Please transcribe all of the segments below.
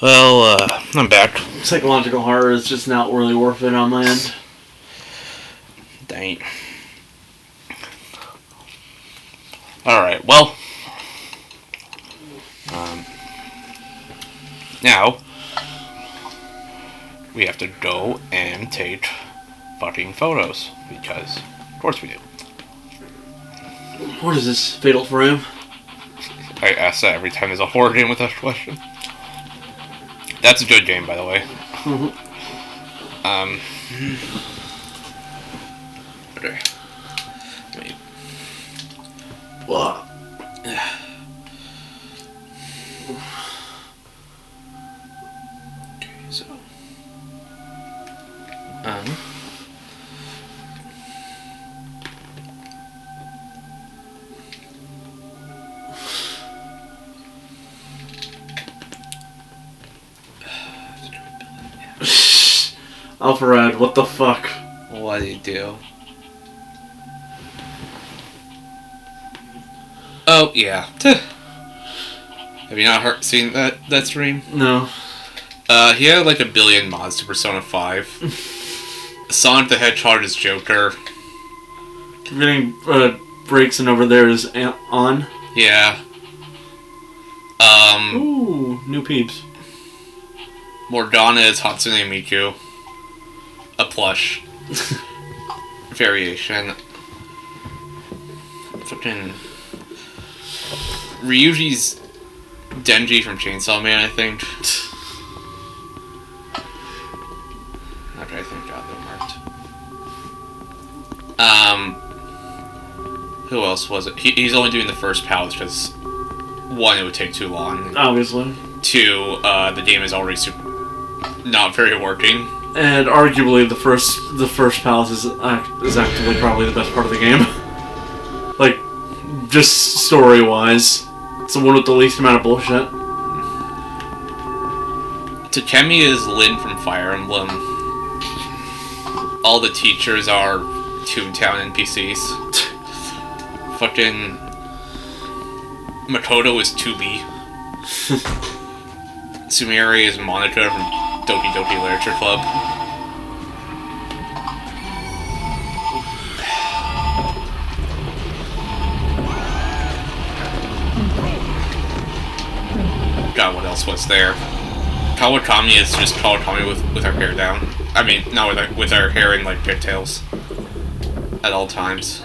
Well, I'm back. Psychological horror is just not really worth it on my end. Dang. Alright, well. Now, we have to go and take fucking photos. Because, of course we do. What is this? Fatal Frame? I ask that every time there's a horror game with that question. That's a good game, by the way. Okay. Wait. What? Okay, so. Alfred, what the fuck? What do you do? Oh, yeah. Have you not seen that stream? No. He had like 1 billion mods to Persona 5. Sonic the Hedgehog is Joker. Getting breaks and over there is on. Yeah. Ooh, new peeps. Morgana is Hatsune Miku. A plush variation. Fucking Ryuji's Denji from Chainsaw Man, I think. Okay, thank God that worked. Who else was it? He's only doing the first pouch because, one, it would take too long. Obviously. Two, the game is already not very working. And arguably, the first palace is actually probably the best part of the game. Like, just story-wise, it's the one with the least amount of bullshit. Takemi is Lin from Fire Emblem. All the teachers are Toontown NPCs. Fucking Makoto is 2B. Sumire is Monica from Doki Doki Literature Club. God, what else was there? Kawakami is just Kawakami with her hair down. I mean, not with her hair in like pigtails at all times.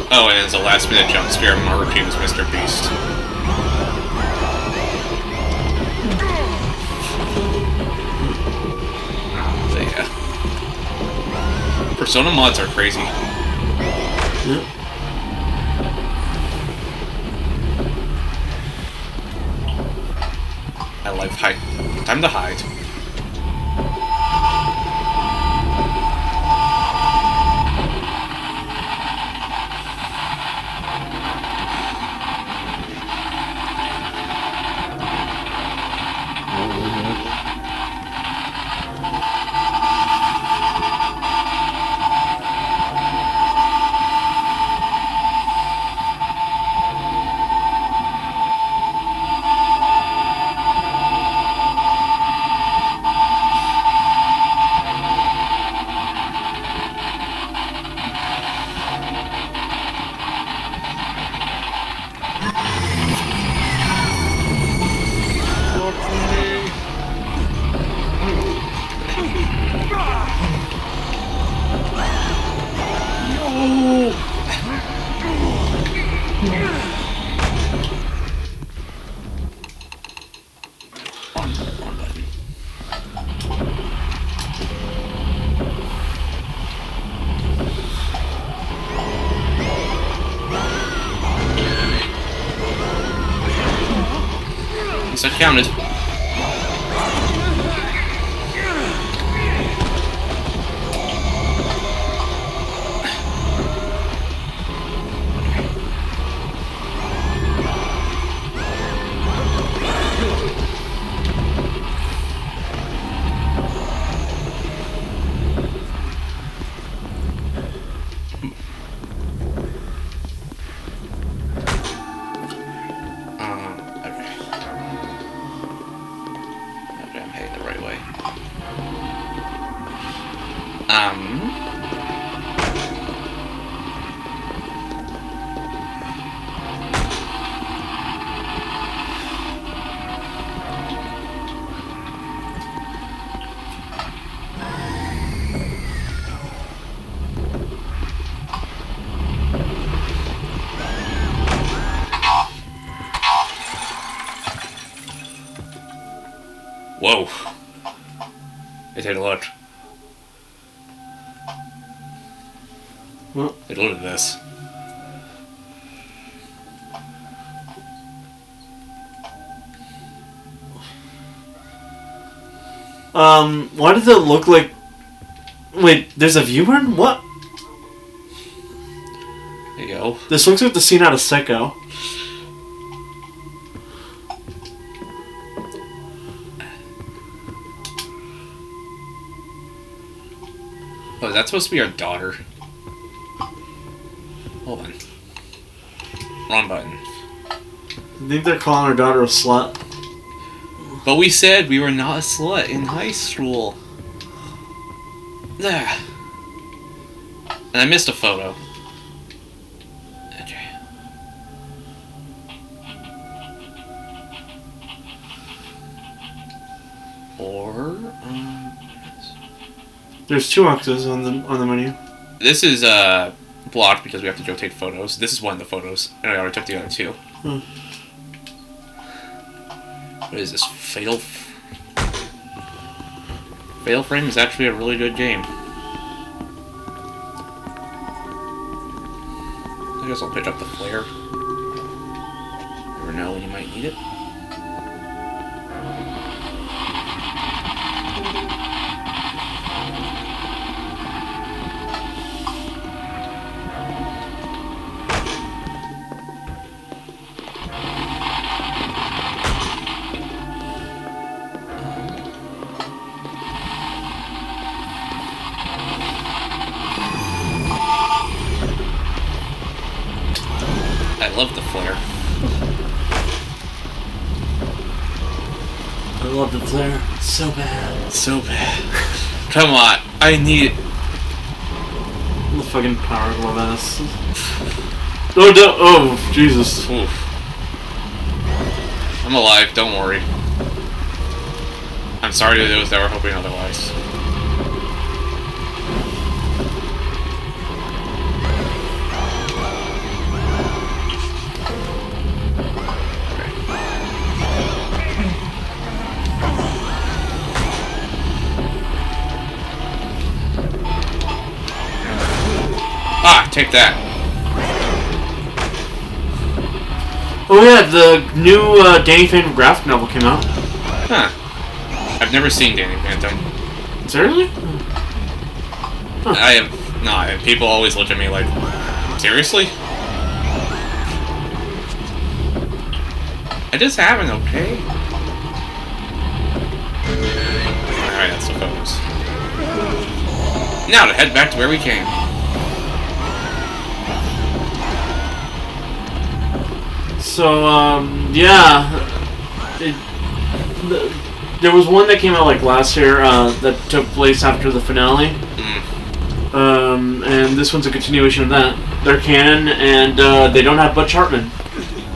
Oh, and as a last-minute jump scare, Maruki was Mr. Beast. So yeah. Persona mods are crazy. Yep. I like hide. Time to hide. So counted. Whoa. Hey, take a look. What? Hey, look at this. Why does it look like... Wait, there's a viewer? What? There you go. This looks like the scene out of Psycho. Oh, is that supposed to be our daughter? Hold on. Wrong button. I think they're calling her daughter a slut. But we said we were not a slut in high school. There. And I missed a photo. Okay. Or There's 2 X's on the menu. this is blocked because we have to go take photos. This is one of the photos, and I already took the other 2. Hmm. What is this? Fatal Frame is actually a really good game. I guess I'll pick up the flare. Never know when you might need it. I love the flare. I love the flare. It's so bad. So bad. Come on, I need it. The fucking power glove ass. Oh, no. Oh, Jesus. Oof. I'm alive, don't worry. I'm sorry to those that were hoping otherwise. Ah, take that. Oh yeah, the new Danny Phantom graphic novel came out. Huh. I've never seen Danny Phantom. Seriously? Huh. I have not, and people always look at me like, seriously? I just haven't, okay? Alright, that's the photos. Now to head back to where we came. So, yeah. There was one that came out like last year that took place after the finale. And this one's a continuation of that. They're canon, and they don't have Butch Hartman.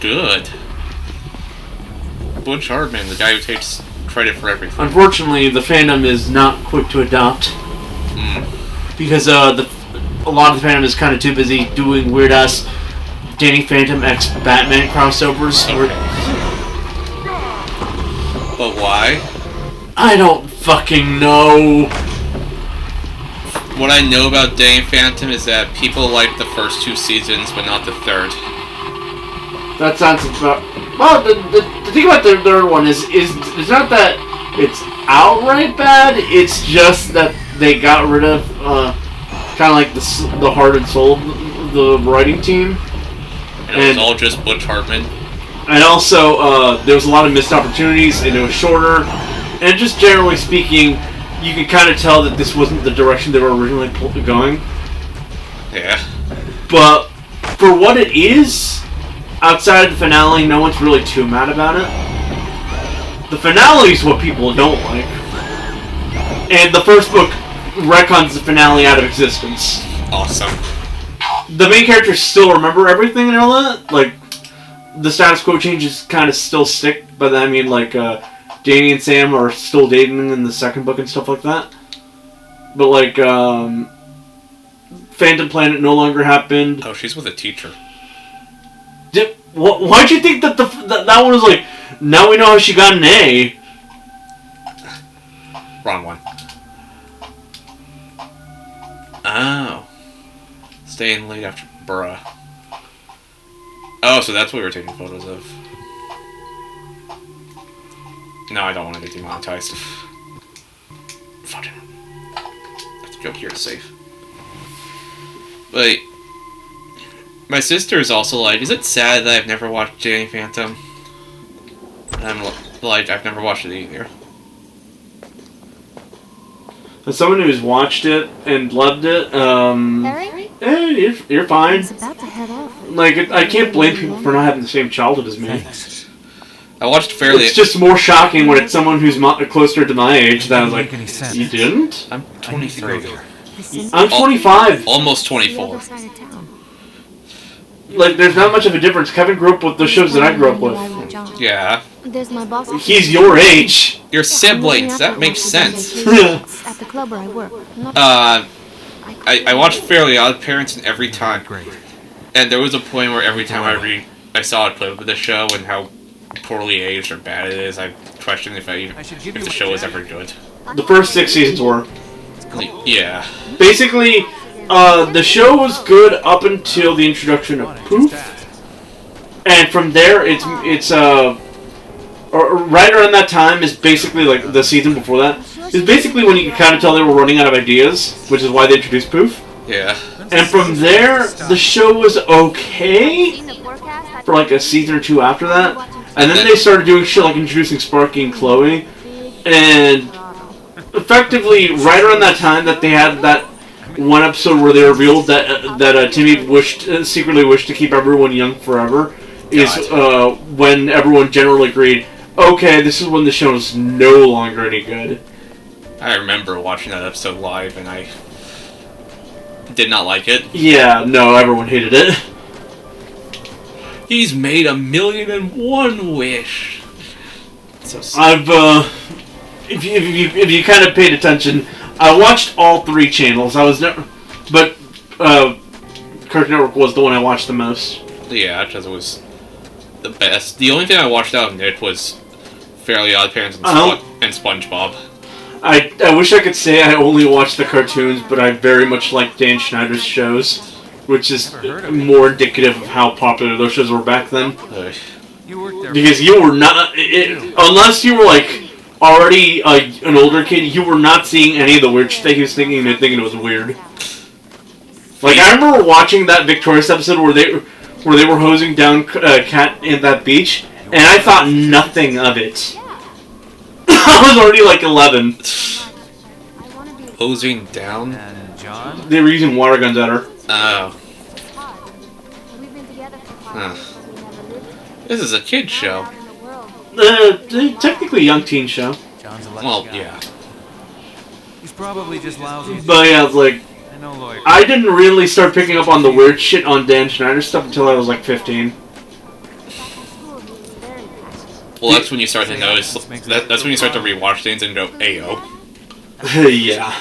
Good. Butch Hartman, the guy who takes credit for everything. Unfortunately, the fandom is not quick to adopt. Because a lot of the fandom is kind of too busy doing weird-ass Danny Phantom x Batman crossovers. Okay. But why? I don't fucking know. What I know about Danny Phantom is that people like the first 2 seasons, but not the third. That sounds about... Well, the thing about the third one is it's not that it's outright bad, it's just that they got rid of kind of like the heart and soul of the writing team. And it was all just Butch Hartman. And also, there was a lot of missed opportunities, and it was shorter. And just generally speaking, you could kind of tell that this wasn't the direction they were originally going. Yeah. But for what it is, outside of the finale, no one's really too mad about it. The finale is what people don't like. And the first book retcons the finale out of existence. Awesome. The main characters still remember everything and all that. Like, the status quo changes kind of still stick, but I mean, like, Danny and Sam are still dating in the second book and stuff like that. But, like, Phantom Planet no longer happened. Oh, she's with a teacher. Why'd you think that that one was like, now we know how she got an A? Wrong one. Oh. Staying late after... Bruh. Oh, so that's what we were taking photos of. No, I don't want to get demonetized. Fucking. That's a joke here, it's safe. But... My sister's also like, is it sad that I've never watched Danny Phantom? And I'm like, I've never watched it either. As someone who's watched it and loved it, you're fine. About to head off. Like, I can't blame people for not having the same childhood as me. Thanks. I watched fairly... It's just more shocking when it's someone who's closer to my age that I was like, Make any sense. you didn't? I'm I need to go 23. there. I'm 25. Almost The other 24. side of town. Like, there's not much of a difference. Kevin grew up with the shows that I grew up with. Yeah. There's my boss. He's your age. Your siblings, that makes sense. At the club where I work. Not I watched Fairly Odd Parents and every time. Great. And there was a point where every time I saw a clip of the show and how poorly aged or bad it is, I questioned if the show was ever good. The first 6 seasons were. Yeah. Basically, the show was good up until the introduction of Poof. And from there, or right around that time is basically like the season before that. Is basically when you can kind of tell they were running out of ideas, which is why they introduced Poof. Yeah. And from there, the show was okay for like a season or 2 after that. And then they started doing shit like introducing Sparky and Chloe. And effectively, right around that time that they had that one episode where they revealed that Timmy secretly wished to keep everyone young forever, is when everyone generally agreed, okay, this is when the show is no longer any good. I remember watching that episode live and I did not like it. Yeah, no, everyone hated it. He's made 1,000,001 wish. So I've, if you kind of paid attention, I watched all 3 channels. I was never, but Cartoon Network was the one I watched the most. Yeah, because it was the best. The only thing I watched out of Nick was Fairly Odd Parents and, and SpongeBob. I wish I could say I only watched the cartoons, but I very much like Dan Schneider's shows, which is more indicative of how popular those shows were back then. You worked there. Because you were not, unless you were like already an older kid, you were not seeing any of the weird shit he was thinking and thinking it was weird. Like, I remember watching that Victorious episode where they were hosing down Cat in that beach, and I thought nothing of it. I was already like 11. Hosing down? And John? They were using water guns at her. Oh. Huh. This is a kid's show. Technically a young teen show. John's a lucky Well, guy. yeah. He's probably just lousy. But yeah, like, I know lawyer. I didn't really start picking up on the weird shit on Dan Schneider stuff until I was like 15. Well, that's when you start to notice. That's when you start to rewatch things and go, "Ayo." Yeah.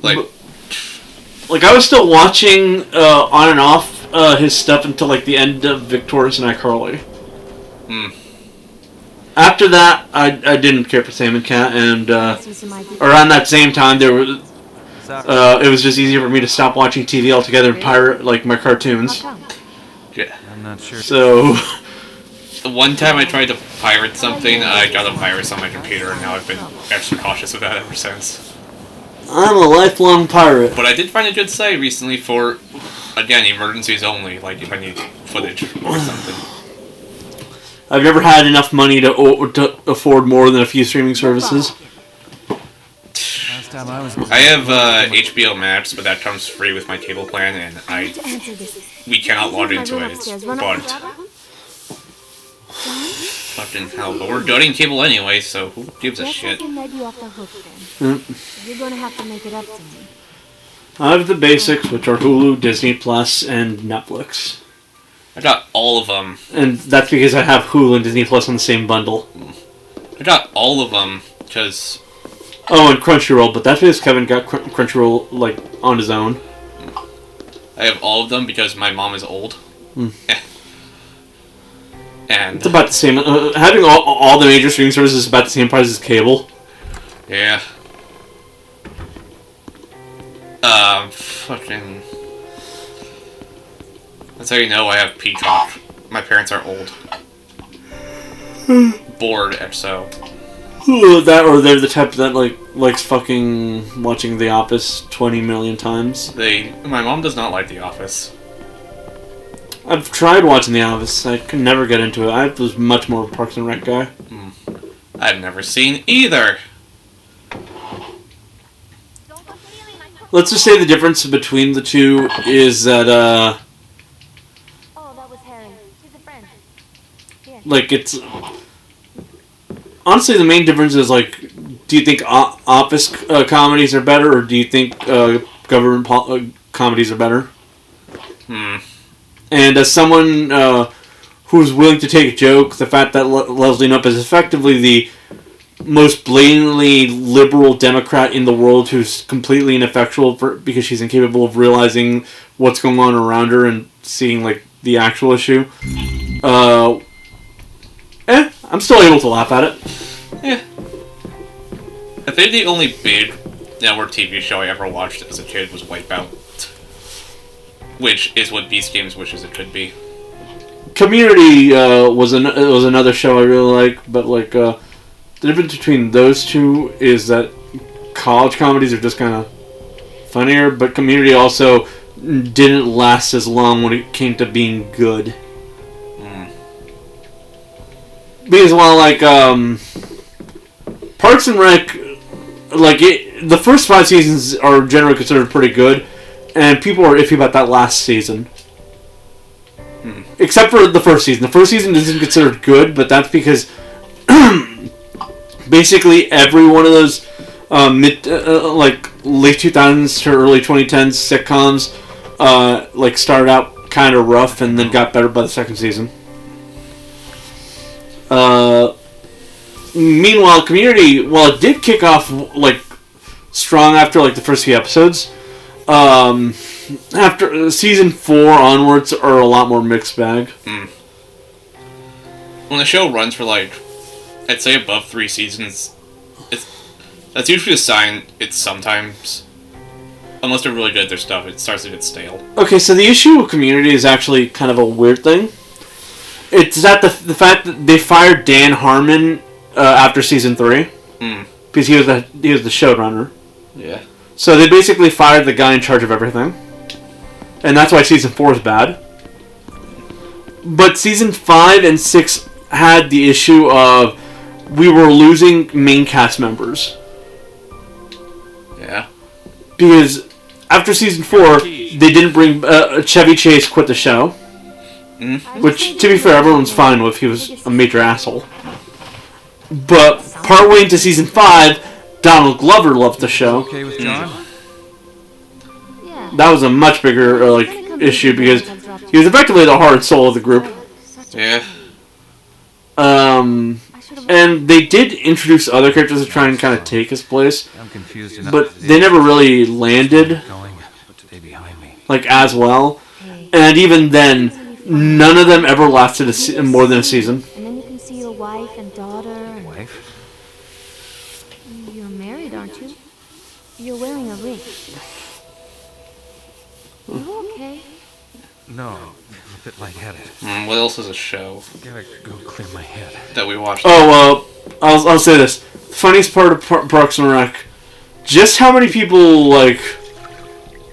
Like I was still watching on and off his stuff until like the end of Victorious and iCarly. Hmm. After that, I didn't care for Sam and Cat, and around that same time there was. It was just easier for me to stop watching TV altogether and pirate like my cartoons. Yeah. I'm not sure. So, The one time I tried to pirate something, I got a virus on my computer, and now I've been extra cautious with that ever since. I'm a lifelong pirate. But I did find a good site recently for, again, emergencies only, like if I need footage or something. I've never had enough money to afford more than a few streaming services. Last time I was. I have HBO Max, but that comes free with my cable plan, and we cannot log into it. It's bugged. Fucking hell, but we're donating cable anyway, so who gives a Guess I shit? can let you off the hook then. You're gonna have to make it up to me. I have the basics, which are Hulu, Disney Plus, and Netflix. I got all of them. And that's because I have Hulu and Disney Plus on the same bundle. I got all of them because Oh, and Crunchyroll, but that's because Kevin got Crunchyroll, like, on his own. I have all of them because my mom is old. And It's about the same. Having all the major streaming services is about the same price as cable. yeah. Fucking. That's how you know I have Peacock. My parents are old. Bored, so. That, or they're the type that, like, likes fucking watching The Office 20 million times. My mom does not like The Office. I've tried watching The Office. I could never get into it. I was much more of a Parks and Rec guy. I've never seen either. Let's just say the difference between the two is that, Oh, that was Harry. He's a friend. like, it's... Honestly, the main difference is, like, do you think office comedies are better, or do you think government comedies are better? And as someone who's willing to take a joke, the fact that Leslie Knope is effectively the most blatantly liberal Democrat in the world who's completely ineffectual because she's incapable of realizing what's going on around her and seeing, like, the actual issue. I'm still able to laugh at it. Yeah. I think the only big network TV show I ever watched as a kid was Wipeout. Which is what Beast Games wishes it could be. Community was another show I really like, but, like, the difference between those two is that college comedies are just kind of funnier, but Community also didn't last as long when it came to being good. Because while, like, Parks and Rec, like, the first 5 seasons are generally considered pretty good, and people are iffy about that last season. Except for the first season. The first season isn't considered good, but that's because basically every one of those like late 2000s to early 2010s sitcoms like started out kind of rough and then got better by the second season. Meanwhile, Community, while it did kick off like strong after like the first few episodes, after season 4 onwards are a lot more mixed bag. When the show runs for like, I'd say above 3 seasons, that's usually a sign it's sometimes, unless they're really good at their stuff, it starts to get stale. Okay, so the issue with Community is actually kind of a weird thing. It's that the fact that they fired Dan Harmon after season 3 because he was the showrunner. Yeah. So they basically fired the guy in charge of everything, and that's why season 4 is bad. But season 5 and 6 had the issue of we were losing main cast members. Yeah. Because after season 4, they didn't bring Chevy Chase quit the show. Which, to be fair, everyone's fine with. He was a major asshole. But partway into season 5, Donald Glover left the show. Okay with John? Yeah. That was a much bigger issue because he was effectively the heart and soul of the group. Yeah. And they did introduce other characters to try and kind of take his place, I'm confused enough. but they never really landed Going, but stay behind me. like as well. And even then, none of them ever lasted more than a season. And then you can see your wife and daughter. And Wife? you're married, aren't you? You're wearing a ring. You okay? No, I'm a bit lightheaded. What else is a show Gotta go clear my head. that we watched? Oh, I'll say this. The funniest part of Parks and Rec, just how many people, like,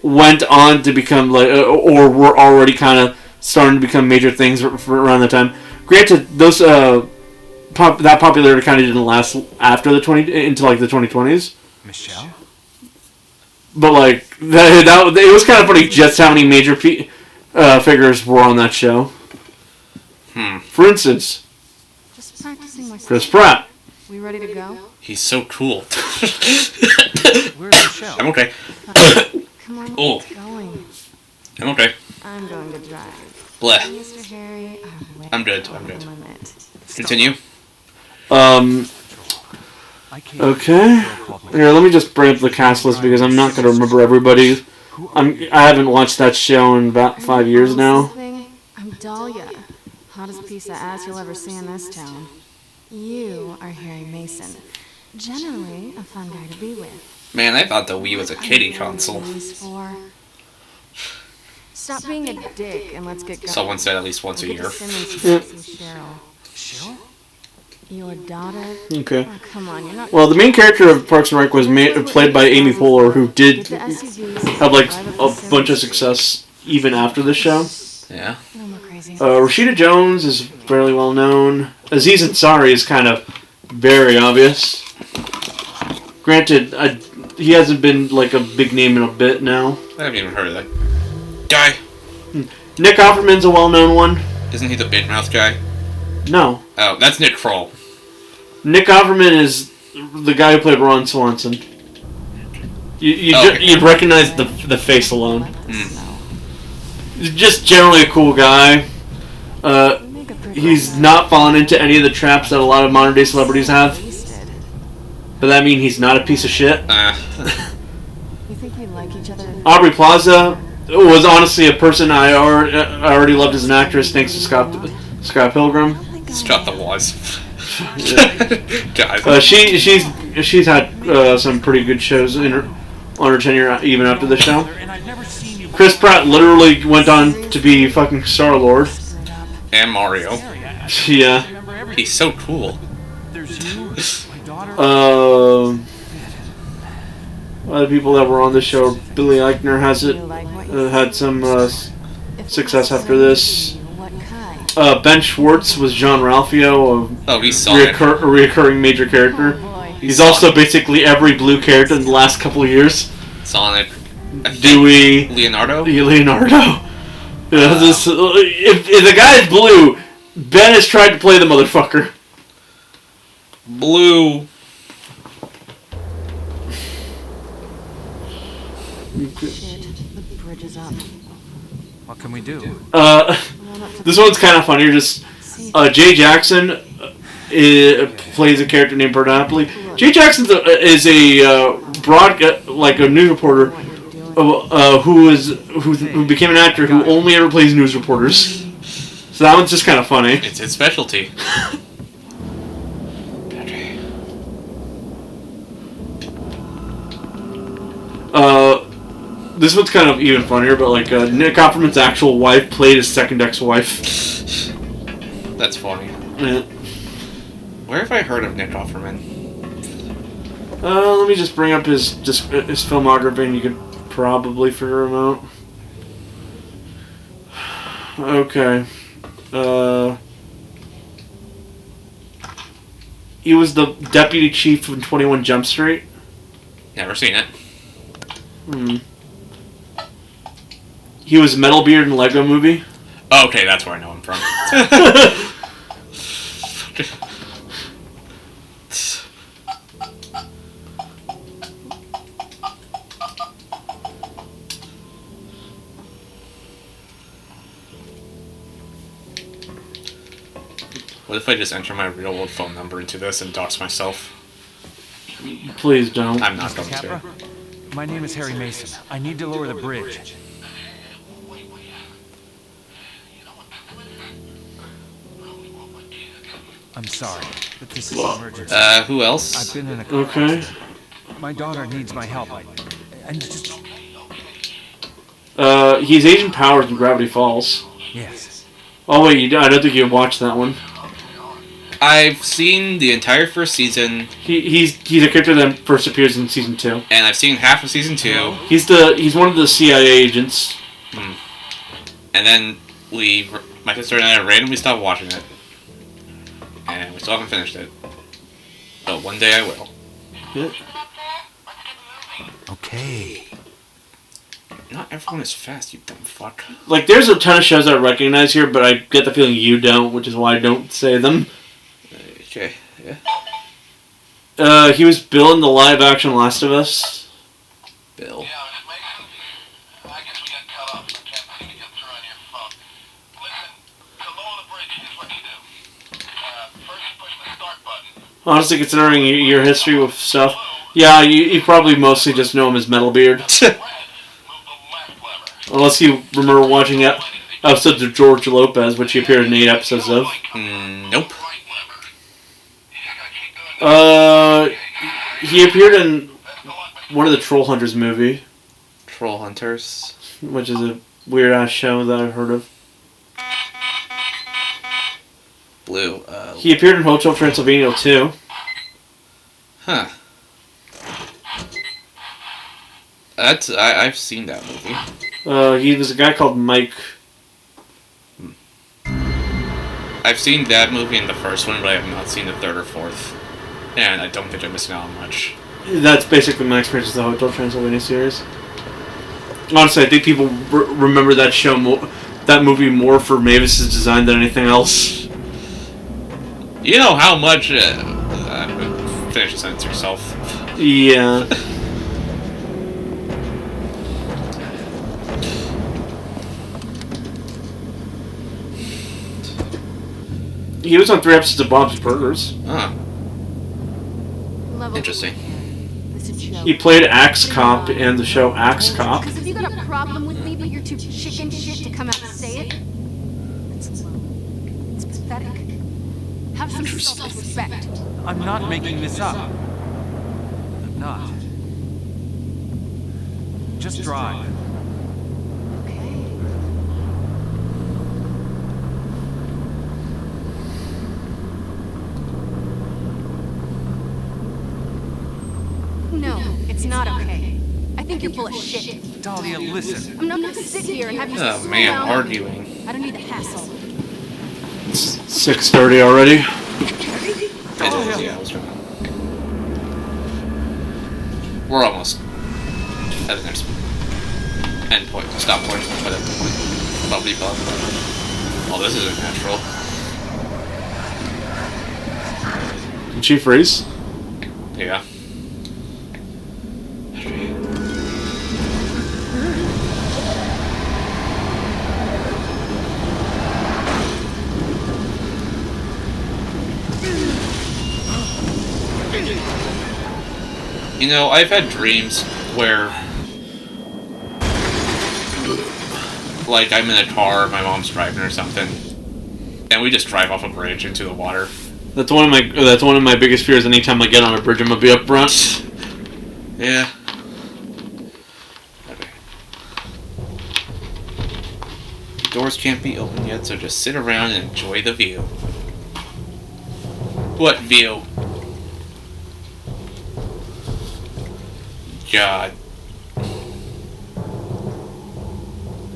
went on to become, like, or were already kind of starting to become major things for around that time. Granted, those, that popularity kind of didn't last after into, like, the 2020s. Michelle? But, like, it was kind of funny just how many major figures were on that show. For instance, Just practice my Chris stuff? Pratt. We ready to go? He's so cool. Where's Michelle? I'm okay. Come on, Oh. let's get going. I'm okay. I'm going to drive. Bleh. Mr. Harry, I'm good. I'm good. Limit. Continue. I can't. Okay. Here, let me just bring up the cast list because I'm not gonna remember everybody. I haven't watched that show in about 5 years now. I'm Dahlia. Hottest piece of ass you'll ever see in this town. You are Harry Mason. Generally, a fun guy to be with. Man, I thought the Wii was a kiddie console. Stop being a dick and let's get going. Someone said at least once a year. Cheryl. Cheryl? Your daughter? Okay. Oh, come on, you're not... Well, the main character of Parks and Rec was played by Amy Poehler, who did Get the SUVs, have like drive a up the bunch of Sims. success even after the show. Yeah. No more crazy. Rashida Jones is fairly well known. Aziz Ansari is kind of very obvious. Granted, he hasn't been like a big name in a bit now. I haven't even heard of that guy. Nick Offerman's a well-known one. Isn't he the big mouth guy? No. Oh, that's Nick Kroll. Nick Offerman is the guy who played Ron Swanson. Okay. You'd recognize the face alone. Mm. He's just generally a cool guy. Make a pretty He's mess. not fallen into any of the traps that a lot of modern day celebrities have. Wasted. But that means he's not a piece of shit. You think we like each other? Aubrey Plaza was honestly a person I already loved as an actress thanks to Scott Pilgrim. Scott the was. God. She's had some pretty good shows on her tenure even after the show. And I've never seen you. Chris Pratt literally went on to be fucking Star-Lord. And Mario. Yeah. Remember everything. He's so cool. There's you, my daughter. Other people that were on the show, Billy Eichner has it. You like what you Had some If success we after this. What kind? Ben Schwartz was John Ralphio, Oh, he's a Sonic. reoccurring major character. Oh boy. He's also basically every blue character in the last couple of years. Sonic. I think Dewey, Leonardo? Leonardo. Yeah, if the guy is blue, Ben has tried to play the motherfucker. Blue. Shit, the bridge is up. What can we do? This one's kind of funny. Just Jay Jackson plays a character named Bert Napoli. Jay Jackson is a like a news reporter who became an actor who only ever plays news reporters. So that one's just kind of funny. It's his specialty. This one's kind of even funnier, but like Nick Offerman's actual wife played his second ex-wife. That's funny. Yeah. Where have I heard of Nick Offerman? Let me just bring up his filmography, and you could probably figure him out. Okay. He was the deputy chief in 21 Jump Street. Never seen it. He was Metalbeard in Lego Movie. Oh, okay, that's where I know him from. What if I just enter my real world phone number into this and dox myself? Please don't. I'm not going Capra? to. My name is Harry Mason. I need to lower the bridge. I'm sorry, but this is an emergency. Who else? I've been in a car Okay. accident. My daughter needs my help. And just... He's Agent Powers in Gravity Falls. Yes. Oh wait, I don't think you watched that one. I've seen the entire first season, He's a character that first appears in season 2. and I've seen half of season 2, He's one of the CIA agents. and then my sister and I randomly stopped watching it, and we still haven't finished it. But one day I will. Yeah. Okay. Not everyone is fast, you dumb fuck. Like, there's a ton of shows I recognize here, but I get the feeling you don't, which is why I don't say them. Okay. Yeah. He was Bill in the live-action Last of Us. Bill. Yeah, Miss Mason? I guess we got cut off. Can't seem to get through on your phone. Listen, below the bridge, here's what you do. First you push the start button. Honestly, considering your history with stuff, yeah, you probably mostly just know him as Metalbeard. Red, move the left lever. Unless you remember watching episodes of George Lopez, which he appeared in 8 episodes of. Nope. Right lever. You just gotta keep doing that. He appeared in one of the Troll Hunters movie, Troll Hunters. which is a weird-ass show that I've heard of. Blue. He appeared in Hotel Transylvania too. Huh. I've seen that movie. He was a guy called Mike. I've seen that movie in the first one, but I have not seen the third or fourth. And I don't think I'm missing out on much. That's basically my experience with the Hotel Transylvania series. Honestly, I think people remember that show that movie more for Mavis's design than anything else. You know how much... finish the sentence yourself. Yeah. He was on 3 episodes of Bob's Burgers. Ah, Level interesting. It's a joke. He played Axe Cop in the show Axe Cop. Because if you got a problem with me, but you're too chicken shit to come out and say it, it's low. It's pathetic. Have some self-respect. I'm not making this up. I'm not. Just drive. Okay. No, it's not okay. I think you're full of shit. Dahlia, listen. I'm not gonna sit here and have you Oh slow man, down. arguing. I don't need the hassle. It's 6:30 already. It is, yeah, I was trying. We're almost at the next end point, stop point, whatever point. Bubbly bub. Oh, this isn't natural. Did she freeze? Yeah. You know, I've had dreams where, like, I'm in a car, my mom's driving or something, and we just drive off a bridge into the water. That's one of my biggest fears. Anytime I get on a bridge, I'm gonna be up front. Yeah. Okay. The doors can't be open yet, so just sit around and enjoy the view. What view? God.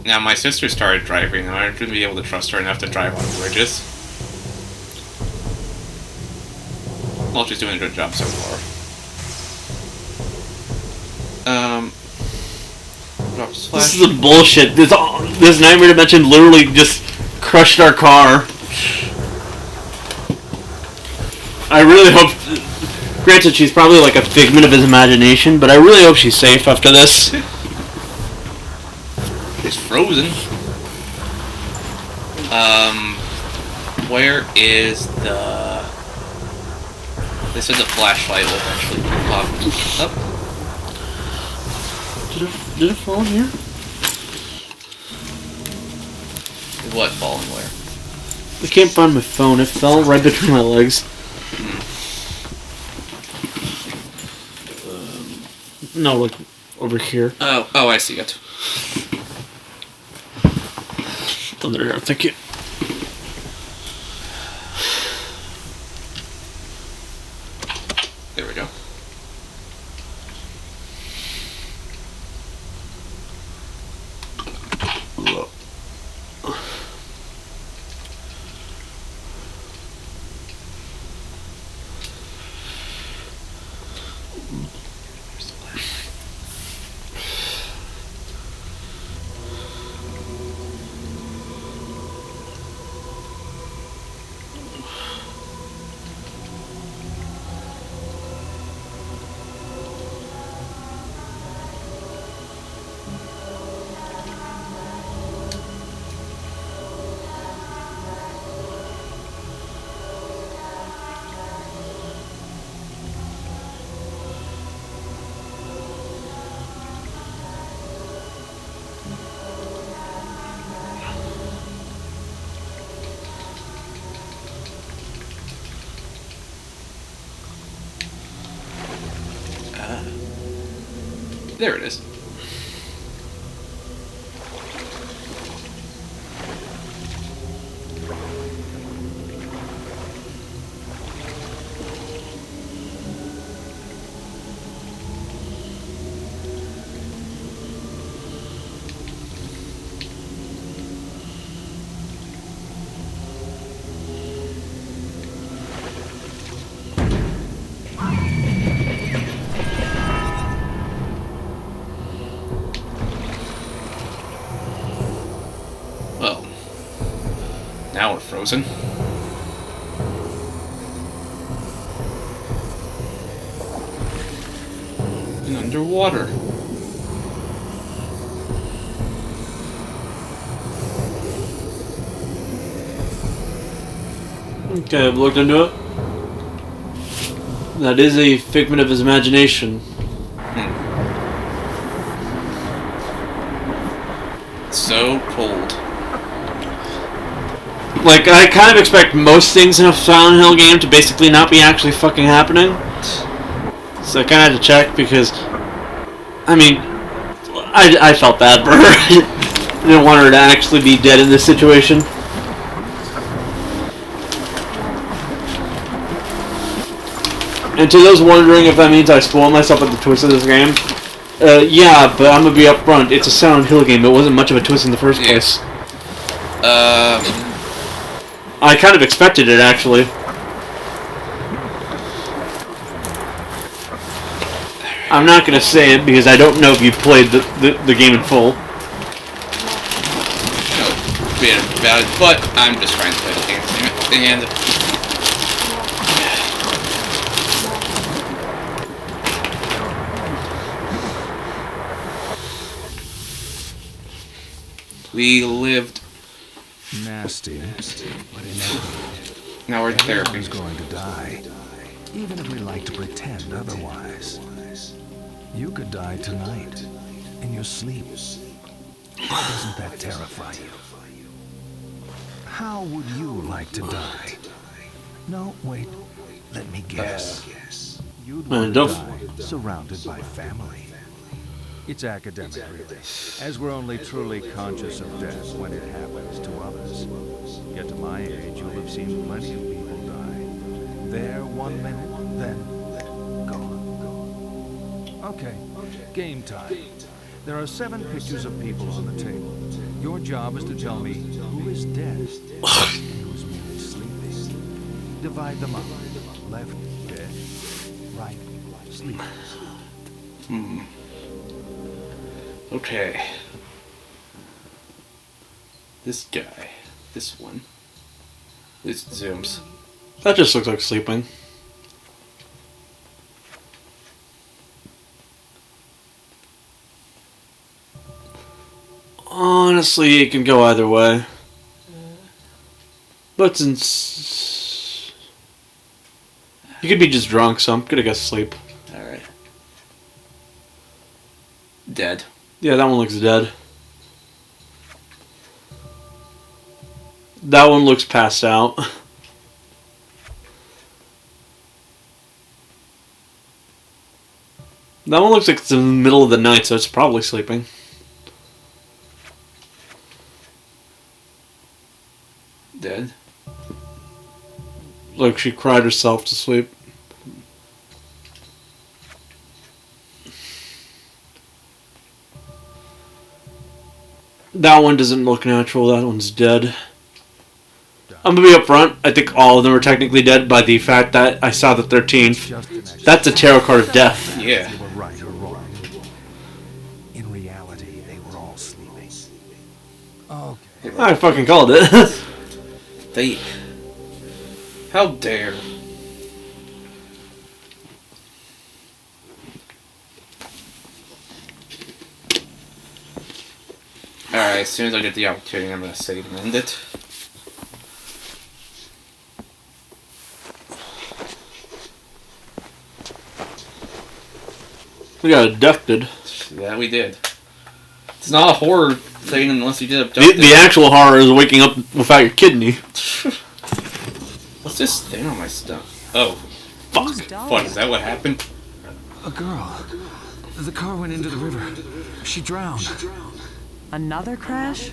Now my sister started driving, and I shouldn't be able to trust her enough to drive on bridges. Well, she's doing a good job so far. This is a bullshit. This Nightmare Dimension literally just crushed our car. I really hope... Granted, she's probably like a figment of his imagination, but I really hope she's safe after this. It's frozen. Where is the... They said the flashlight will eventually pop up. Did it fall in here? What fall and where? I can't find my phone. It fell right between my legs. No, like over here. Oh, I see it. Under here. Thank you. There we go. There it is. Well, now we're frozen. And underwater. Okay, I've looked into it. That is a figment of his imagination. So cold. Like, I kind of expect most things in a Silent Hill game to basically not be actually fucking happening. So I kind of had to check because, I mean, I felt bad for her. I didn't want her to actually be dead in this situation. And to those wondering if that means I spoiled myself at the twist of this game, yeah, but I'm gonna be upfront. It's a Silent Hill game. It wasn't much of a twist in the first place. I kind of expected it, actually. I'm not gonna say it because I don't know if you played the game in full. No, bit about it, but I'm just trying to play the game. And we lived. Nasty. But Now we're in therapy. everyone's going to die. Even if we like to pretend otherwise. You could die tonight. In your sleep. Doesn't that terrify you? How would you like to die? No, wait. Let me guess. You'd want to die surrounded by family. It's academic, really, as we're only truly conscious of death when it happens to others. Yet to my age, you'll have seen plenty of people die. There 1 minute, then gone. Okay, game time. There are 7 pictures of people on the table. Your job is to tell me who is dead and who's merely sleeping. Divide them up. Left, dead. Right, sleeping. Okay. This guy. This one. This zooms. That just looks like sleeping. Honestly, it can go either way. But since you could be just drunk, so I'm gonna guess sleep. Alright. Dead. Yeah, that one looks dead. That one looks passed out. That one looks like it's in the middle of the night, so it's probably sleeping. Dead. Like she cried herself to sleep. That one doesn't look natural. That one's dead. I'm gonna be upfront. I think all of them are technically dead by the fact that I saw the 13th. That's a tarot card of death. Yeah. You were right or wrong. In reality, they were all sleeping. Okay. I fucking called it. They. How dare. Alright, as soon as I get the opportunity, I'm gonna save and end it. We got abducted. Yeah, we did. It's not a horror thing unless you did abducted. The actual horror is waking up without your kidney. What's this thing on my stomach? Oh, Fuck. what, is that what happened? A girl. The car went into the river. She drowned. Another crash?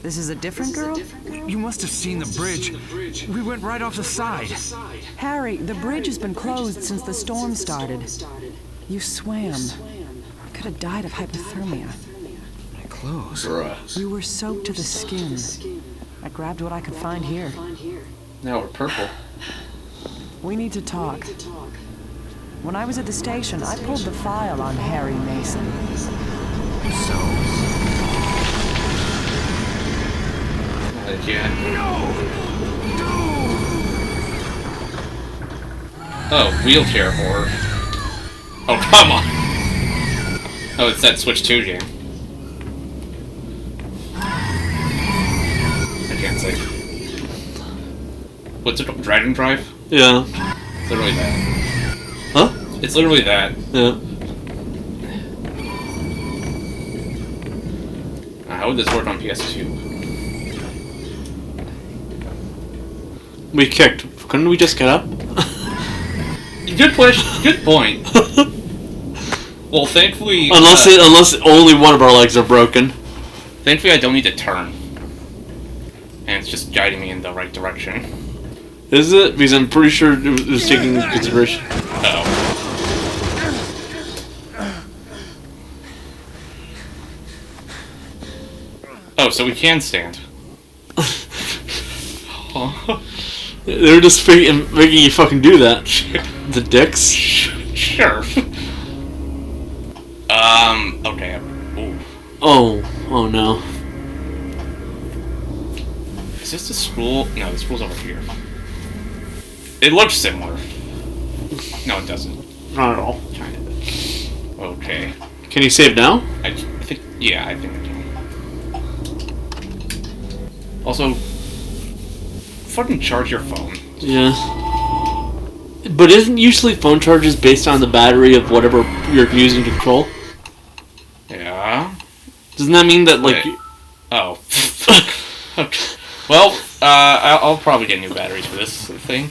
This is a different girl? You must have seen the bridge. We went right off the side. Harry, the bridge has been closed since the storm started. You swam. Could have died of hypothermia. My clothes. Bruh. You were soaked to the skin. I grabbed what I could find here. Now we're purple. We need to talk. When I was at the station, I pulled the file on Harry Mason. Again. Oh, wheelchair horror. Oh, come on! Oh, it's that Switch 2 game. I can't say. What's it called? Dragon Drive? Yeah. It's literally that. Huh? It's literally that. Yeah. How would this work on PS2? We kicked. Couldn't we just get up? Good question. Good point. Well, thankfully... Unless only one of our legs are broken. Thankfully, I don't need to turn. And it's just guiding me in the right direction. Is it? Because I'm pretty sure it was taking into consideration. Uh-oh. Oh, so we can stand. Huh? They were just making you fucking do that. The dicks. Sure. Okay. Ooh. Oh no. Is this the school? No, the school's over here. It looks similar. No, it doesn't. Not at all. Kind of. Okay. Can you save now? I think, yeah, I think I can. Also, fucking charge your phone. Yeah. But isn't usually phone charges based on the battery of whatever you're using to control? Yeah. Doesn't that mean that, like... Wait. Oh. Okay. Well, I'll probably get new batteries for this thing.